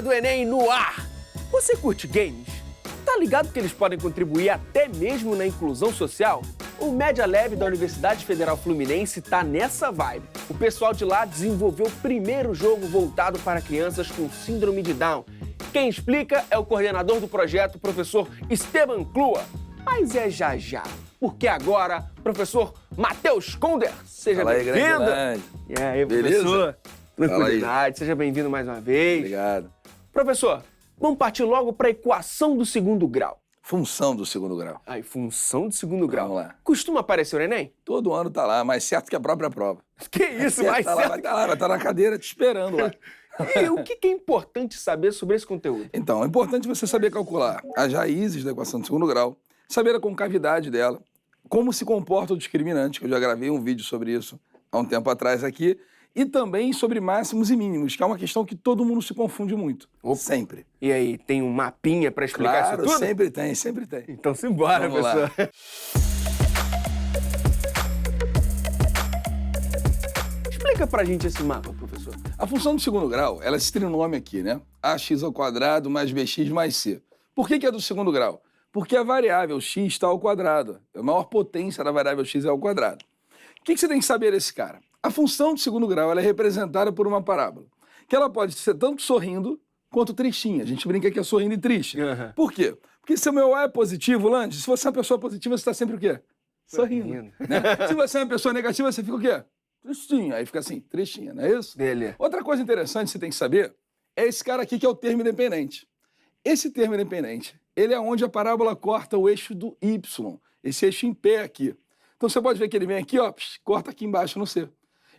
do Enem no ar! Você curte games? Tá ligado que eles podem contribuir até mesmo na inclusão social? O Media Lab da Universidade Federal Fluminense tá nessa vibe. O pessoal de lá desenvolveu o primeiro jogo voltado para crianças com síndrome de Down. Quem explica é o coordenador do projeto, o professor Esteban Clua. Mas é já já, porque agora, professor Matheus Conder, seja bem-vindo. E aí, professor? Tranquilidade, seja bem-vindo mais uma vez. Obrigado. Professor, vamos partir logo para a equação do segundo grau. Função do segundo grau. Aí, função do segundo grau. Vamos lá. Costuma aparecer o Enem? Todo ano tá lá, mais certo que a própria prova. Que isso, mais tá certo? Lá, vai estar lá, vai estar na cadeira te esperando lá. E o que é importante saber sobre esse conteúdo? Então, é importante você saber calcular as raízes da equação do segundo grau, saber a concavidade dela, como se comporta o discriminante, que eu já gravei um vídeo sobre isso há um tempo atrás aqui, e também sobre máximos e mínimos, que é uma questão que todo mundo se confunde muito. Sempre. E aí, tem um mapinha para explicar Claro, isso tudo? sempre tem, sempre tem. Então simbora, Vamos lá. professor. Explica pra gente esse mapa, professor. A função do segundo grau, ela é esse trinômio aqui, né? ax² mais bx mais c. Por que é do segundo grau? Porque a variável x está ao quadrado. A maior potência da variável x é ao quadrado. O que você tem que saber desse cara? A função do segundo grau ela é representada por uma parábola, que ela pode ser tanto sorrindo quanto tristinha. A gente brinca que é sorrindo e triste. Uhum. Por quê? Porque se o meu A é positivo, Lange, se você é uma pessoa positiva, você está sempre o quê? Sorrindo. Né? Se você é uma pessoa negativa, você fica o quê? Tristinha. Aí fica assim, tristinha, não é isso? Dele. Outra coisa interessante que você tem que saber é esse cara aqui que é o termo independente. Esse termo independente, ele é onde a parábola corta o eixo do y, esse eixo em pé aqui. Então você pode ver que ele vem aqui, ó, corta aqui embaixo no C.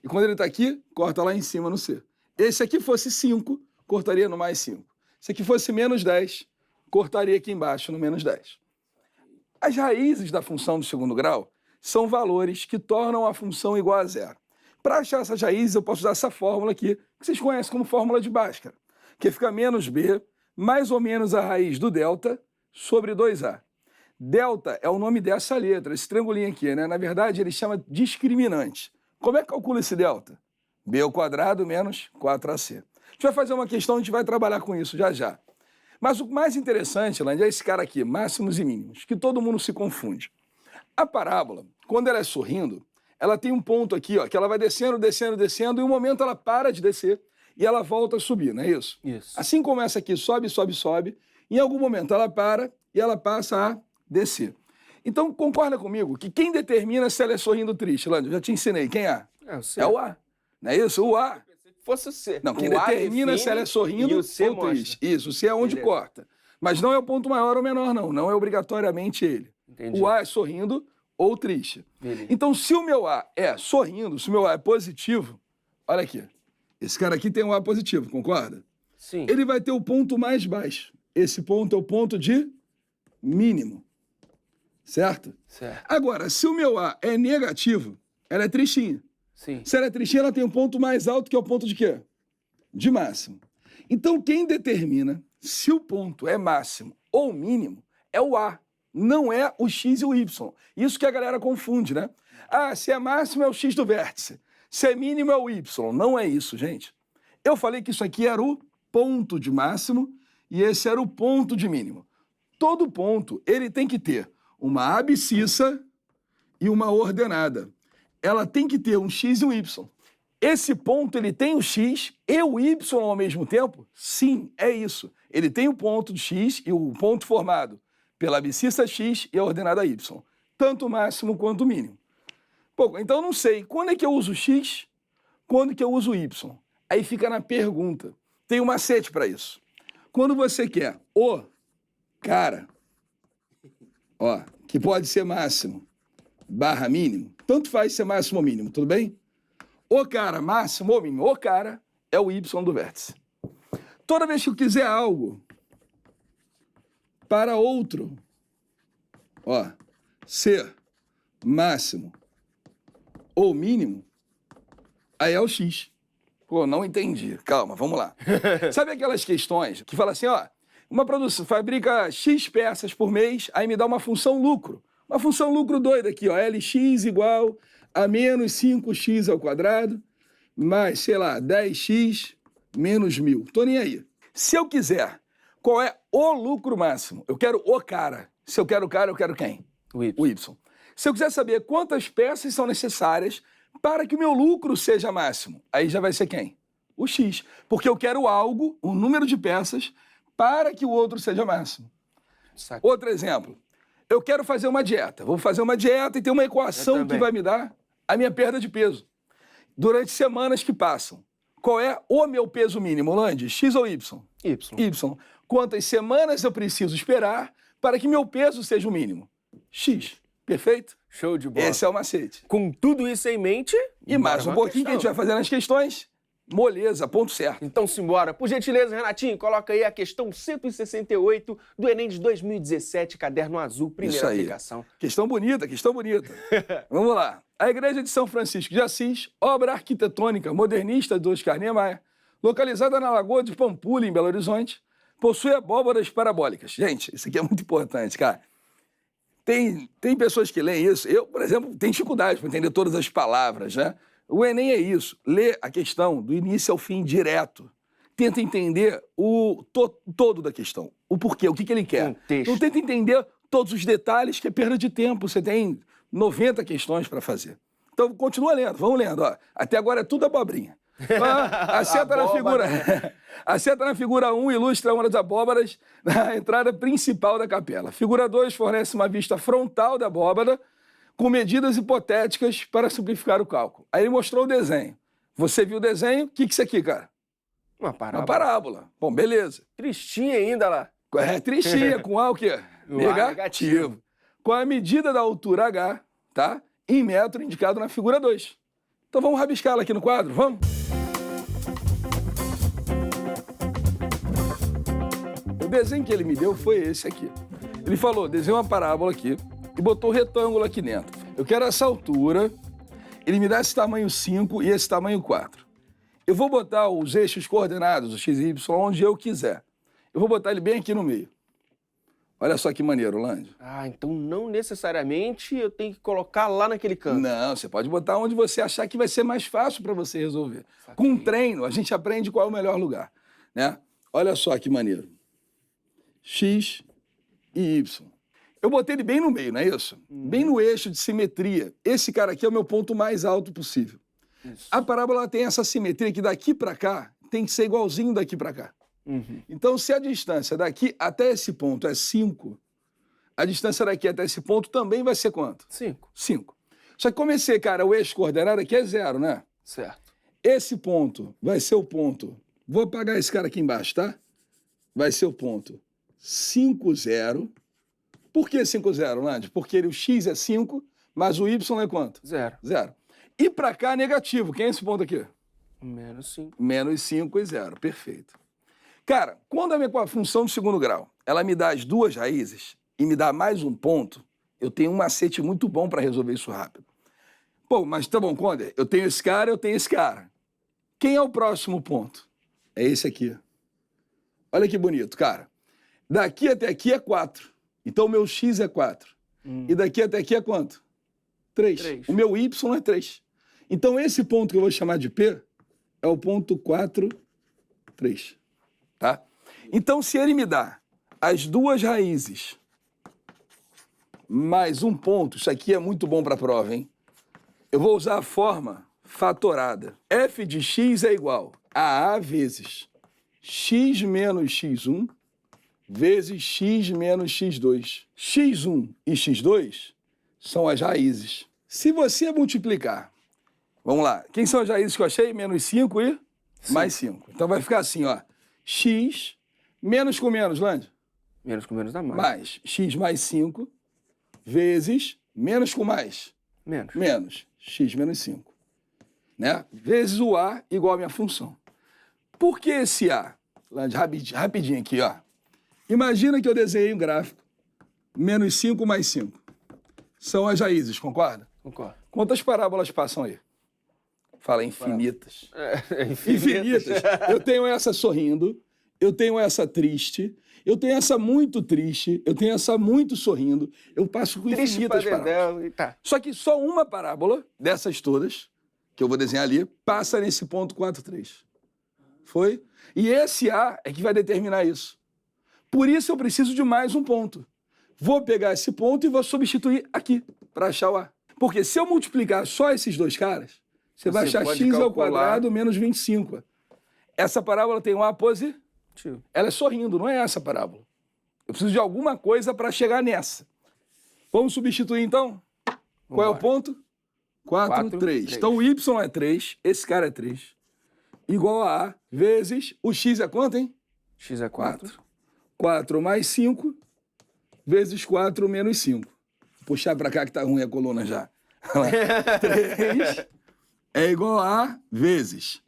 E quando ele está aqui, corta lá em cima no C. Esse aqui fosse 5, cortaria no mais 5. Se aqui fosse menos 10, cortaria aqui embaixo no menos 10. As raízes da função do segundo grau são valores que tornam a função igual a zero. Para achar essas raízes, eu posso usar essa fórmula aqui, que vocês conhecem como fórmula de Bhaskara, que fica menos b, mais ou menos a raiz do delta, sobre 2a. Delta é o nome dessa letra, esse triangulinho aqui, né? Na verdade, ele chama discriminante. Como é que calcula esse delta? b² menos 4ac. A gente vai fazer uma questão, a gente vai trabalhar com isso já já. Mas o mais interessante, Lange, é esse cara aqui, máximos e mínimos, que todo mundo se confunde. A parábola, quando ela é sorrindo, ela tem um ponto aqui, ó, que ela vai descendo, descendo, descendo, e em um momento ela para de descer e ela volta a subir, não é isso? Isso. Assim como essa aqui sobe, sobe, sobe, em algum momento ela para e ela passa a descer. Então, concorda comigo que quem determina se ela é sorrindo ou triste, Lange, eu já te ensinei, quem é? É o A, não é isso? O A. Fosse o C. Não, quem O A determina se ela é sorrindo e o C ou triste. mostra. Isso, o C é onde Beleza. corta. Mas não é o ponto maior ou menor, não. Não é obrigatoriamente ele. Entendi. O A é sorrindo ou triste. Beleza. Então, se o meu A é sorrindo, se o meu A é positivo, olha aqui. Esse cara aqui tem um A positivo, concorda? Sim. Ele vai ter o ponto mais baixo. Esse ponto é o ponto de mínimo. Certo? Certo. Agora, se o meu A é negativo, ela é tristinha. Sim. Se ela é tristinha, ela tem um ponto mais alto, que é o ponto de quê? De máximo. Então, quem determina se o ponto é máximo ou mínimo é o A, não é o X e o Y. Isso que a galera confunde, né? Ah, se é máximo é o X do vértice, se é mínimo é o Y. Não é isso, gente. Eu falei que isso aqui era o ponto de máximo e esse era o ponto de mínimo. Todo ponto, ele tem que ter uma abscissa e uma ordenada. Ela tem que ter um X e um Y. Esse ponto, ele tem o X e o Y ao mesmo tempo? Sim, é isso. Ele tem o ponto de X e o ponto formado pela abscissa X e a ordenada Y. Tanto o máximo quanto o mínimo. Pô, então eu não sei quando é que eu uso X, quando que eu uso Y. Aí fica na pergunta. Tem um macete para isso. Quando você quer o cara, ó, que pode ser máximo barra mínimo, tanto faz ser máximo ou mínimo, tudo bem? O cara máximo ou mínimo, o cara é o Y do vértice. Toda vez que eu quiser algo para outro, ó, ser máximo ou mínimo, aí é o X. Pô, não entendi. Calma, vamos lá. Sabe aquelas questões que falam assim, ó, uma produção fabrica X peças por mês, aí me dá uma função lucro. Uma função lucro doida aqui, ó, Lx igual a menos 5x ao quadrado, mais, sei lá, 10x menos 1000. Tô nem aí. Se eu quiser, qual é o lucro máximo? Eu quero o cara. Se eu quero o cara, eu quero quem? O Y. O Y. Se eu quiser saber quantas peças são necessárias para que o meu lucro seja máximo, aí já vai ser quem? O X. Porque eu quero algo, um número de peças, para que o outro seja máximo. Saca. Outro exemplo. Eu quero fazer uma dieta. Vou fazer uma dieta e tem uma equação que vai me dar a minha perda de peso durante semanas que passam. Qual é o meu peso mínimo, Landi? X ou Y? Y. Y. Quantas semanas eu preciso esperar para que meu peso seja o mínimo? X. Perfeito? Show de bola. Esse é o macete. Com tudo isso em mente... E mais um pouquinho que a gente vai fazendo as questões. Moleza, ponto certo. Então, simbora. Por gentileza, Renatinho, coloca aí a questão 168 do Enem de 2017, caderno azul, primeira aplicação. Questão bonita, questão bonita. Vamos lá. A Igreja de São Francisco de Assis, obra arquitetônica modernista do Oscar Niemeyer, localizada na Lagoa de Pampulha, em Belo Horizonte, possui abóbadas parabólicas. Gente, isso aqui é muito importante, cara. Tem pessoas que leem isso. Eu, por exemplo, tenho dificuldade para entender todas as palavras, né? O Enem é isso. Lê a questão do início ao fim direto. Tenta entender o todo da questão. O porquê, o que ele quer. Não tenta entender todos os detalhes, que é perda de tempo. Você tem 90 questões para fazer. Então, continua lendo. Vamos lendo. Ó. Até agora é tudo abobrinha. A seta na figura... A seta na figura 1 ilustra uma das abóbadas na entrada principal da capela. Figura 2 fornece uma vista frontal da abóbada com medidas hipotéticas para simplificar o cálculo. Aí ele mostrou o desenho. Você viu o desenho? O que é isso aqui, cara? Uma parábola. Uma parábola. Bom, beleza. Tristinha ainda lá. É, tristinha, com A o quê? Negativo. Com a medida da altura H, tá? Em metro indicado na figura 2. Então vamos rabiscá-la aqui no quadro, vamos? O desenho que ele me deu foi esse aqui. Ele falou, desenha uma parábola aqui e botou um retângulo aqui dentro. Eu quero essa altura, ele me dá esse tamanho 5 e esse tamanho 4. Eu vou botar os eixos coordenados, o x e y, onde eu quiser. Eu vou botar ele bem aqui no meio. Olha só que maneiro, Lândio. Ah, então não necessariamente eu tenho que colocar lá naquele canto. Não, você pode botar onde você achar que vai ser mais fácil para você resolver. Saquei. Com um treino, a gente aprende qual é o melhor lugar, né? Olha só que maneiro. X e Y. Eu botei ele bem no meio, não é isso? Bem no eixo de simetria. Esse cara aqui é o meu ponto mais alto possível. Isso. A parábola tem essa simetria que daqui para cá tem que ser igualzinho daqui para cá. Então, se a distância daqui até esse ponto é 5, a distância daqui até esse ponto também vai ser quanto? 5. 5. Só que como esse, cara, o eixo coordenado aqui é 0, né? Certo. Esse ponto vai ser o ponto... Vou apagar esse cara aqui embaixo, tá? Vai ser o ponto 5, 0. Por que 5, 0, Landi? Porque o x é 5, mas o y é quanto? 0. 0. E para cá, negativo. Quem é esse ponto aqui? Menos 5. Menos 5 e 0. Perfeito. Cara, quando a minha função do segundo grau, ela me dá as duas raízes e me dá mais um ponto, eu tenho um macete muito bom para resolver isso rápido. Pô, mas tá bom, Conde, eu tenho esse cara, eu tenho esse cara. Quem é o próximo ponto? É esse aqui. Olha que bonito, cara. Daqui até aqui é 4. Então o meu x é 4. E daqui até aqui é quanto? 3. O meu y é 3. Então esse ponto que eu vou chamar de P é o ponto 4, 3. Tá? Então, se ele me dá as duas raízes mais um ponto, isso aqui é muito bom para a prova, hein? Eu vou usar a forma fatorada. F de x é igual a vezes x menos x1 vezes x menos x2. x1 e x2 são as raízes. Se você multiplicar, vamos lá, quem são as raízes que eu achei? Menos 5 e mais 5. Então vai ficar assim, ó. X, menos com menos, Lândia? Menos com menos dá mais. Mais x mais 5, vezes menos com mais. Menos. Menos x menos 5. Né? Vezes o A igual a minha função. Por que esse A? Lândia, rapidinho aqui, ó. Imagina que eu desenhei um gráfico. Menos 5 mais 5. São as raízes, concorda? Concordo. Quantas parábolas passam aí? Fala, infinitas. Infinitas. Eu tenho essa sorrindo, eu tenho essa triste, eu tenho essa muito triste, eu tenho essa muito sorrindo, eu passo com infinitas parábolas. Tá. Só que só uma parábola dessas todas, que eu vou desenhar ali, passa nesse ponto 4, 3. Foi? E esse A é que vai determinar isso. Por isso eu preciso de mais um ponto. Vou pegar esse ponto e vou substituir aqui para achar o A. Porque se eu multiplicar só esses dois caras, você vai achar x ao quadrado menos 25. Essa parábola tem um A positivo. Ela é sorrindo, não é essa parábola. Eu preciso de alguma coisa para chegar nessa. Vamos substituir, então? Qual é o ponto? 4, 3. Então, o y é 3, esse cara é 3, igual a A vezes... O x é quanto, hein? X é 4. 4 mais 5 vezes 4 menos 5. Vou puxar para cá que tá ruim a coluna já. 3 é igual a A vezes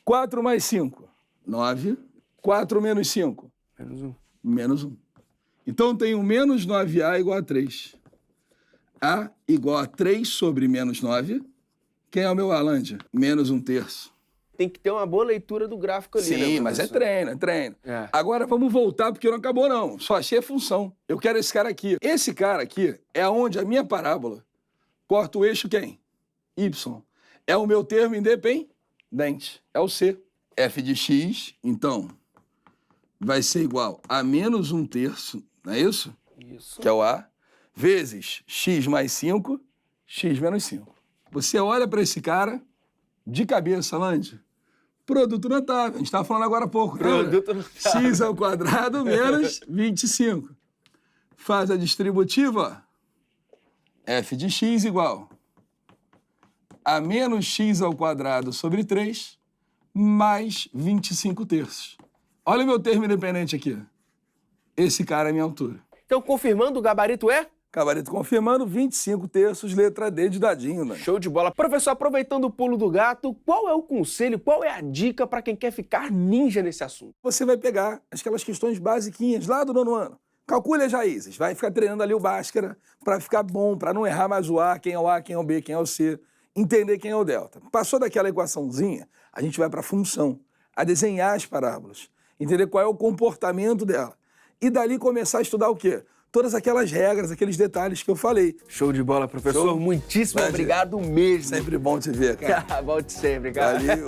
4 mais 5, 9. 4 menos 5? Menos 1. Menos 1. Então, tenho menos 9A igual a 3. A igual a 3 sobre menos 9. Quem é o meu A, Lândia? Menos 1/3. Tem que ter uma boa leitura do gráfico ali, né? Sim, mas é treino, é treino. É. Agora vamos voltar, porque não acabou, não. Só achei a função. Eu quero esse cara aqui. Esse cara aqui é onde a minha parábola corta o eixo quem? Y. É o meu termo independente. É o C. F de x, então, vai ser igual a menos 1/3, não é isso? Isso. Que é o A, vezes x mais 5, x menos 5. Você olha para esse cara de cabeça, Lande. Produto notável. A gente estava falando agora há pouco. Produto notável. X ao quadrado menos 25. Faz a distributiva, f de x igual a menos x ao quadrado sobre 3 mais 25/3. Olha o meu termo independente aqui. Esse cara é a minha altura. Então, confirmando, o gabarito é? Gabarito confirmando, 25/3, letra D de dadinho, né? Show de bola. Professor, aproveitando o pulo do gato, qual é o conselho, qual é a dica para quem quer ficar ninja nesse assunto? Você vai pegar aquelas questões basiquinhas lá do 9º ano. Calcule as raízes, vai ficar treinando ali o Bhaskara para ficar bom, para não errar mais o A, quem é o A, quem é o B, quem é o C, entender quem é o delta. Passou daquela equaçãozinha, a gente vai para a função, a desenhar as parábolas, entender qual é o comportamento dela. E dali começar a estudar o quê? Todas aquelas regras, aqueles detalhes que eu falei. Show de bola, professor. Show. Muitíssimo Vai, obrigado mesmo. Sempre bom te ver, cara. Volte sempre, cara. Valeu.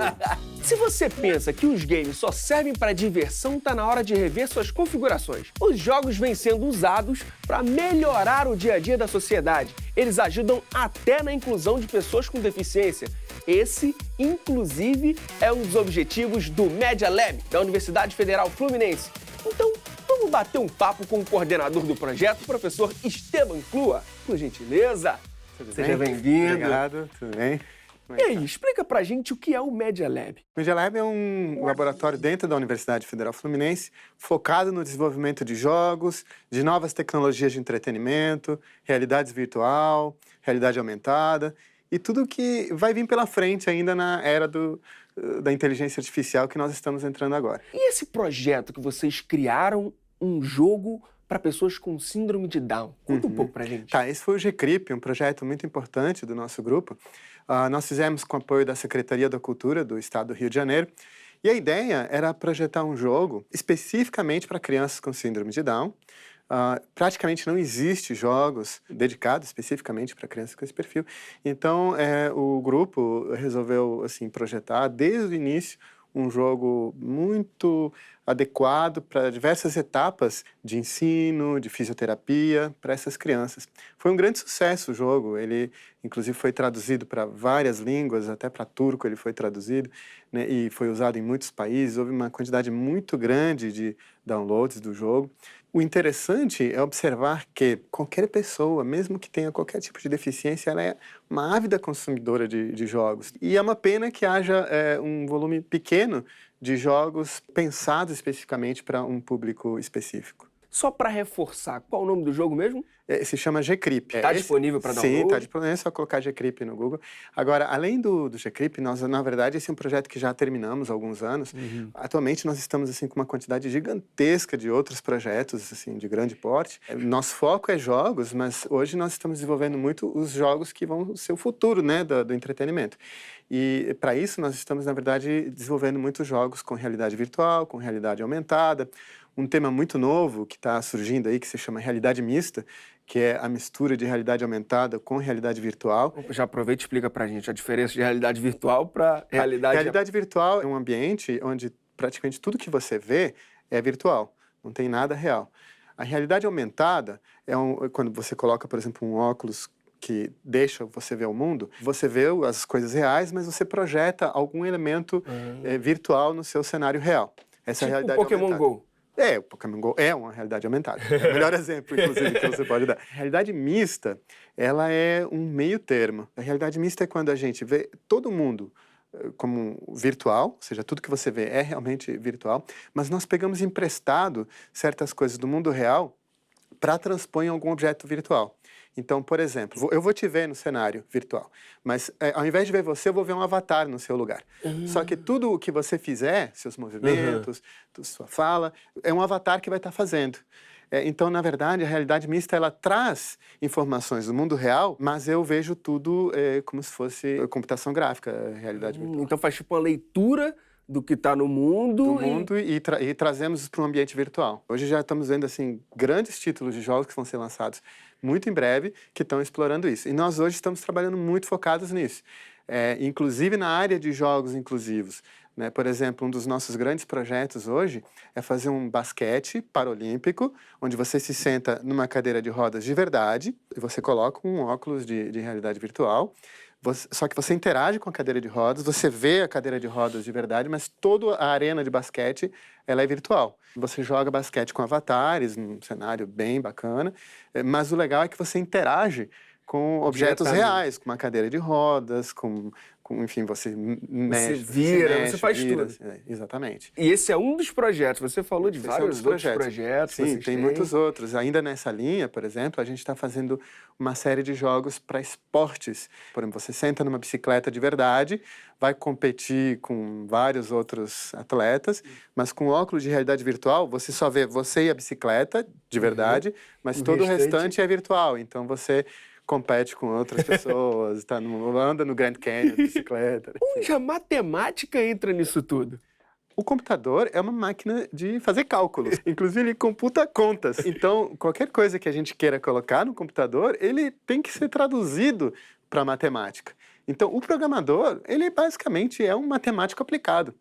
Se você pensa que os games só servem para diversão, tá na hora de rever suas configurações. Os jogos vêm sendo usados para melhorar o dia a dia da sociedade. Eles ajudam até na inclusão de pessoas com deficiência. Esse, inclusive, é um dos objetivos do Media Lab, da Universidade Federal Fluminense. Então, vamos bater um papo com o coordenador do projeto, o professor Esteban Clua. Por gentileza. Seja bem-vindo. Obrigado, tudo bem? E aí, explica pra gente o que é o Media Lab. O Media Lab é um laboratório dentro da Universidade Federal Fluminense, focado no desenvolvimento de jogos, de novas tecnologias de entretenimento, realidade virtual, realidade aumentada e tudo que vai vir pela frente ainda na era da inteligência artificial que nós estamos entrando agora. E esse projeto que vocês criaram, um jogo para pessoas com síndrome de Down? Conta um pouco pra gente. Tá, esse foi o GCRIP, um projeto muito importante do nosso grupo. Nós fizemos com o apoio da Secretaria da Cultura do Estado do Rio de Janeiro. E a ideia era projetar um jogo especificamente para crianças com síndrome de Down. Praticamente não existe jogos dedicados especificamente para crianças com esse perfil. Então, o grupo resolveu assim, projetar desde o início um jogo muito adequado para diversas etapas de ensino, de fisioterapia para essas crianças. Foi um grande sucesso o jogo, ele inclusive foi traduzido para várias línguas, até para turco ele foi traduzido, né, e foi usado em muitos países, houve uma quantidade muito grande de downloads do jogo. O interessante é observar que qualquer pessoa, mesmo que tenha qualquer tipo de deficiência, ela é uma ávida consumidora de jogos. E é uma pena que haja um volume pequeno de jogos pensados especificamente para um público específico. Só para reforçar, qual o nome do jogo mesmo? Se chama GCRIP. Está disponível para download? Sim, está disponível, é só colocar GCRIP no Google. Agora, além do GCRIP, nós, na verdade, esse é um projeto que já terminamos há alguns anos. Atualmente, nós estamos assim, com uma quantidade gigantesca de outros projetos assim, de grande porte. Nosso foco é jogos, mas hoje nós estamos desenvolvendo muito os jogos que vão ser o futuro, né, do entretenimento. E, para isso, nós estamos, na verdade, desenvolvendo muitos jogos com realidade virtual, com realidade aumentada, um tema muito novo que está surgindo aí, que se chama realidade mista, que é a mistura de realidade aumentada com realidade virtual. Já aproveita e explica pra gente a diferença de realidade virtual para realidade... Realidade virtual é um ambiente onde praticamente tudo que você vê é virtual, não tem nada real. A realidade aumentada é quando você coloca, por exemplo, um óculos que deixa você ver o mundo, você vê as coisas reais, mas você projeta algum elemento virtual no seu cenário real. Essa é a realidade Pokémon aumentada. Go. O Pokémon Go é uma realidade aumentada. É o melhor exemplo, inclusive, que você pode dar. A realidade mista, ela é um meio termo. A realidade mista é quando a gente vê todo mundo como virtual, ou seja, tudo que você vê é realmente virtual, mas nós pegamos emprestado certas coisas do mundo real para transpor em algum objeto virtual. Então, por exemplo, eu vou te ver no cenário virtual, mas ao invés de ver você, eu vou ver um avatar no seu lugar. Só que tudo o que você fizer, seus movimentos, sua fala, é um avatar que vai estar fazendo. Então, na verdade, a realidade mista, ela traz informações do mundo real, mas eu vejo tudo como se fosse computação gráfica, realidade virtual. Então faz tipo uma leitura do que está no mundo. E trazemos isso para um ambiente virtual. Hoje já estamos vendo assim, grandes títulos de jogos que vão ser lançados muito em breve, que estão explorando isso. E nós hoje estamos trabalhando muito focados nisso. Inclusive na área de jogos inclusivos. Né? Por exemplo, um dos nossos grandes projetos hoje é fazer um basquete paralímpico, onde você se senta numa cadeira de rodas de verdade, e você coloca um óculos de realidade virtual, só que você interage com a cadeira de rodas, você vê a cadeira de rodas de verdade, mas toda a arena de basquete ela é virtual. Você joga basquete com avatares, num cenário bem bacana, mas o legal é que você interage com objetos reais, com uma cadeira de rodas, enfim, você mexe, você faz tudo. Exatamente. E esse é um dos projetos. Você falou de vários outros projetos. Sim, tem muitos outros. Ainda nessa linha, por exemplo, a gente está fazendo uma série de jogos para esportes. Por exemplo, você senta numa bicicleta de verdade, vai competir com vários outros atletas, mas com óculos de realidade virtual, você só vê você e a bicicleta de verdade, mas todo o restante é virtual. Então, você compete com outras pessoas, anda no Grand Canyon de bicicleta. Onde a matemática entra nisso tudo? O computador é uma máquina de fazer cálculos. Inclusive, ele computa contas. Então, qualquer coisa que a gente queira colocar no computador, ele tem que ser traduzido para matemática. Então, o programador, ele basicamente é um matemático aplicado.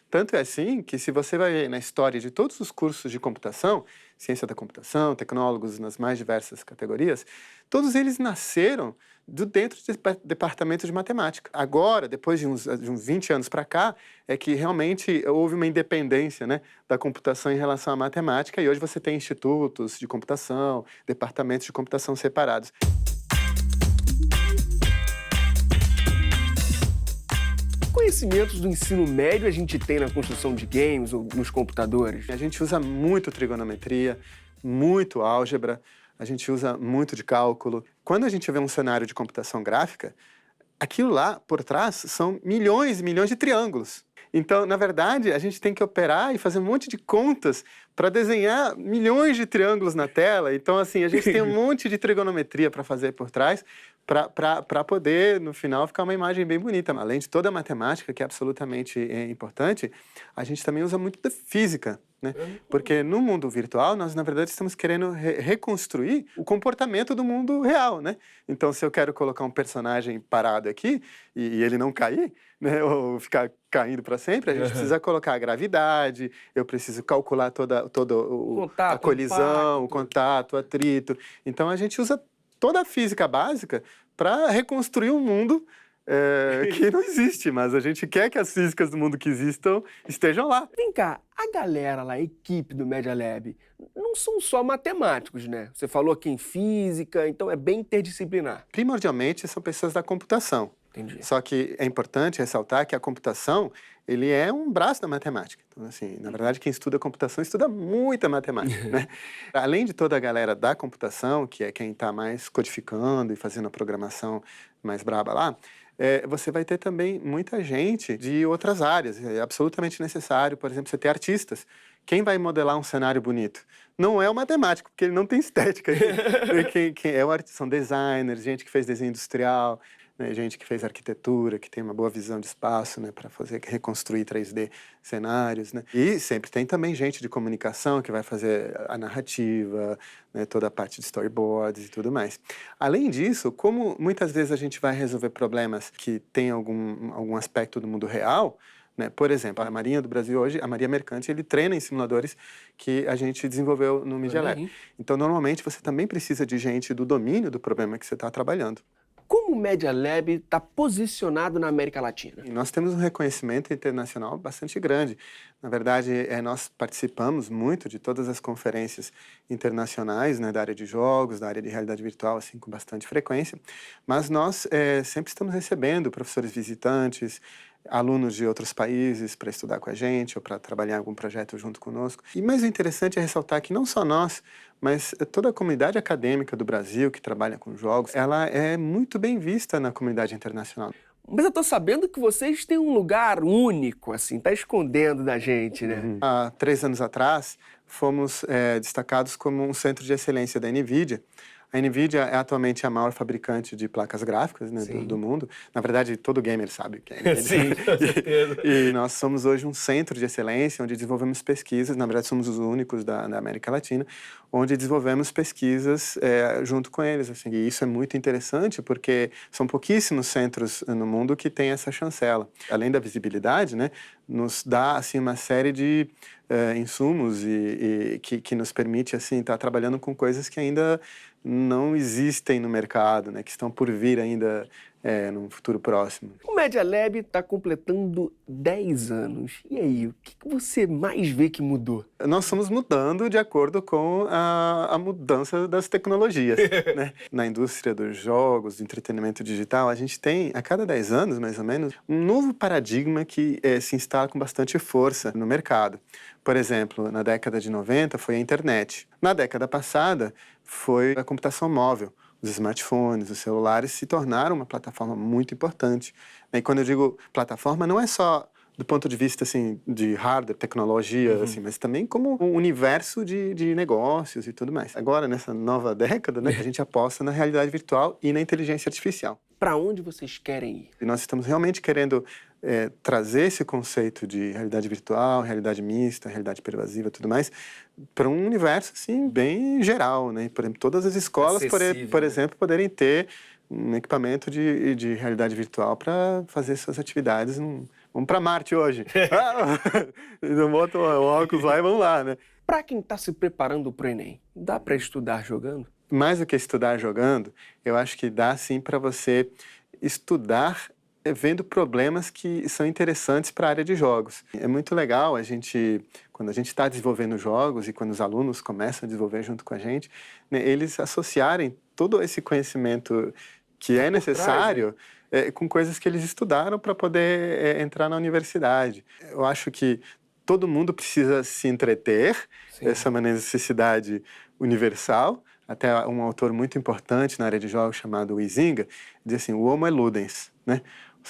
Tanto é assim que, se você vai ver na história de todos os cursos de computação, ciência da computação, tecnólogos nas mais diversas categorias, todos eles nasceram dentro de departamento de matemática. Agora, depois de uns 20 anos para cá, é que realmente houve uma independência, né, da computação em relação à matemática, e hoje você tem institutos de computação, departamentos de computação separados. Conhecimentos do ensino médio a gente tem na construção de games ou nos computadores? A gente usa muito trigonometria, muito álgebra, a gente usa muito de cálculo. Quando a gente vê um cenário de computação gráfica, aquilo lá por trás são milhões e milhões de triângulos. Então, na verdade, a gente tem que operar e fazer um monte de contas para desenhar milhões de triângulos na tela. Então, assim, a gente tem um monte de trigonometria para fazer por trás, para poder, no final, ficar uma imagem bem bonita. Além de toda a matemática, que é absolutamente importante, a gente também usa muito da física, né? Porque no mundo virtual, nós, na verdade, estamos querendo reconstruir o comportamento do mundo real, né? Então, se eu quero colocar um personagem parado aqui e ele não cair, né, ou ficar caindo para sempre, a gente precisa colocar a gravidade, eu preciso calcular toda a colisão, o contato, o atrito. Então, a gente usa toda a física básica para reconstruir um mundo que não existe, mas a gente quer que as físicas do mundo que existam estejam lá. Vem cá, a galera lá, a equipe do Media Lab, não são só matemáticos, né? Você falou aqui em física, então é bem interdisciplinar. Primordialmente, são pessoas da computação. Entendi. Só que é importante ressaltar que a computação, ele é um braço da matemática. Então, assim, na verdade, quem estuda computação estuda muita matemática, né? Além de toda a galera da computação, que é quem está mais codificando e fazendo a programação mais braba lá, você vai ter também muita gente de outras áreas. É absolutamente necessário, por exemplo, você ter artistas. Quem vai modelar um cenário bonito? Não é o matemático, porque ele não tem estética. São designers, gente que fez desenho industrial. né, gente que fez arquitetura, que tem uma boa visão de espaço, né, para fazer reconstruir 3D cenários, né? E sempre tem também gente de comunicação que vai fazer a narrativa, né, toda a parte de storyboards e tudo mais. Além disso, como muitas vezes a gente vai resolver problemas que têm algum aspecto do mundo real, né? Por exemplo, a Marinha do Brasil hoje, a Marinha Mercante, ele treina em simuladores que a gente desenvolveu no Media Lab. Então, normalmente, você também precisa de gente do domínio do problema que você está trabalhando. Como o Media Lab está posicionado na América Latina? E nós temos um reconhecimento internacional bastante grande. Na verdade, nós participamos muito de todas as conferências internacionais, né, da área de jogos, da área de realidade virtual, assim, com bastante frequência. Mas nós sempre estamos recebendo professores visitantes, alunos de outros países para estudar com a gente ou para trabalhar em algum projeto junto conosco. E mais o interessante é ressaltar que não só nós, mas toda a comunidade acadêmica do Brasil que trabalha com jogos, ela é muito bem vista na comunidade internacional. Mas eu tô sabendo que vocês têm um lugar único, assim, tá escondendo da gente, né? Há 3 anos atrás, fomos destacados como um centro de excelência da NVIDIA. A NVIDIA é atualmente a maior fabricante de placas gráficas, né, do mundo. Na verdade, todo gamer sabe que é a NVIDIA. Sim, com certeza. E nós somos hoje um centro de excelência onde desenvolvemos pesquisas, na verdade somos os únicos da América Latina, onde desenvolvemos pesquisas junto com eles. Assim. E isso é muito interessante porque são pouquíssimos centros no mundo que têm essa chancela. Além da visibilidade, né, nos dá assim, uma série de insumos que nos permite assim, estar trabalhando com coisas que ainda não existem no mercado, né, que estão por vir ainda num futuro próximo. O Media Lab está completando 10 anos. E aí, o que você mais vê que mudou? Nós estamos mudando de acordo com a mudança das tecnologias. Né? Na indústria dos jogos, do entretenimento digital, a gente tem, a cada 10 anos, mais ou menos, um novo paradigma que se instala com bastante força no mercado. Por exemplo, na década de 90 foi a internet. Na década passada foi a computação móvel. Os smartphones, os celulares se tornaram uma plataforma muito importante. E quando eu digo plataforma, não é só do ponto de vista assim, de hardware, tecnologia, assim, mas também como um universo de negócios e tudo mais. Agora, nessa nova década, né, a gente aposta na realidade virtual e na inteligência artificial. Para onde vocês querem ir? E nós estamos realmente querendo trazer esse conceito de realidade virtual, realidade mista, realidade pervasiva e tudo mais, para um universo assim, bem geral. Né? Por exemplo, todas as escolas, por exemplo, poderem ter um equipamento de realidade virtual para fazer suas atividades. Vamos para Marte hoje. Não botam o óculos lá e vamos lá, né? Para quem está se preparando para o Enem, dá para estudar jogando? Mais do que estudar jogando, eu acho que dá sim para você estudar vendo problemas que são interessantes para a área de jogos. É muito legal quando a gente está desenvolvendo jogos e quando os alunos começam a desenvolver junto com a gente, né, eles associarem todo esse conhecimento que é necessário com coisas que eles estudaram para poder entrar na universidade. Eu acho que todo mundo precisa se entreter, essa é uma necessidade universal. Até um autor muito importante na área de jogos chamado Huizinga diz assim, o homo é ludens, né?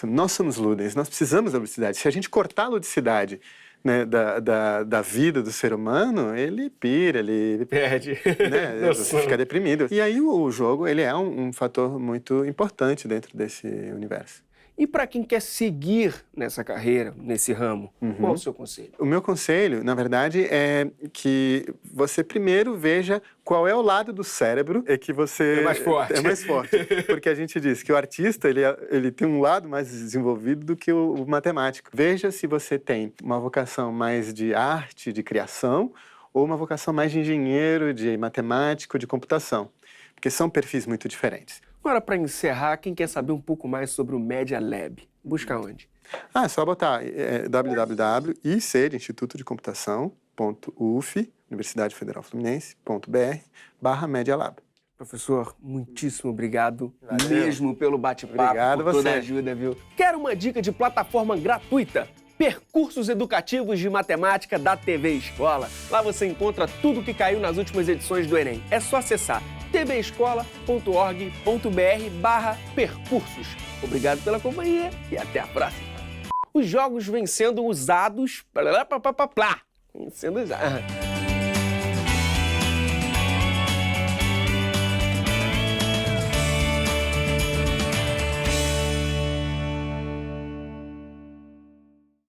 Nós somos ludens, nós precisamos da ludicidade. Se a gente cortar a ludicidade, né, da vida do ser humano, ele pira, ele perde, né, você fica deprimido. E aí o jogo ele é um fator muito importante dentro desse universo. E para quem quer seguir nessa carreira, nesse ramo, qual o seu conselho? O meu conselho, na verdade, é que você primeiro veja qual é o lado do cérebro que você... É mais forte. É mais forte. Porque a gente diz que o artista, ele tem um lado mais desenvolvido do que o matemático. Veja se você tem uma vocação mais de arte, de criação, ou uma vocação mais de engenheiro, de matemático, de computação. Porque são perfis muito diferentes. Agora, para encerrar, quem quer saber um pouco mais sobre o Media Lab, busca onde? É só botar www.ic, de Instituto de Computação.uf, Universidade Federal Fluminense.br/Media Lab. Professor, muitíssimo obrigado mesmo pelo bate-papo, Obrigado por toda a você. ajuda, viu? Quero uma dica de plataforma gratuita? Percursos educativos de matemática da TV Escola. Lá você encontra tudo que caiu nas últimas edições do Enem. É só acessar tvescola.org.br/percursos. Obrigado pela companhia e até a próxima. Os jogos vêm sendo usados... Sendo usados...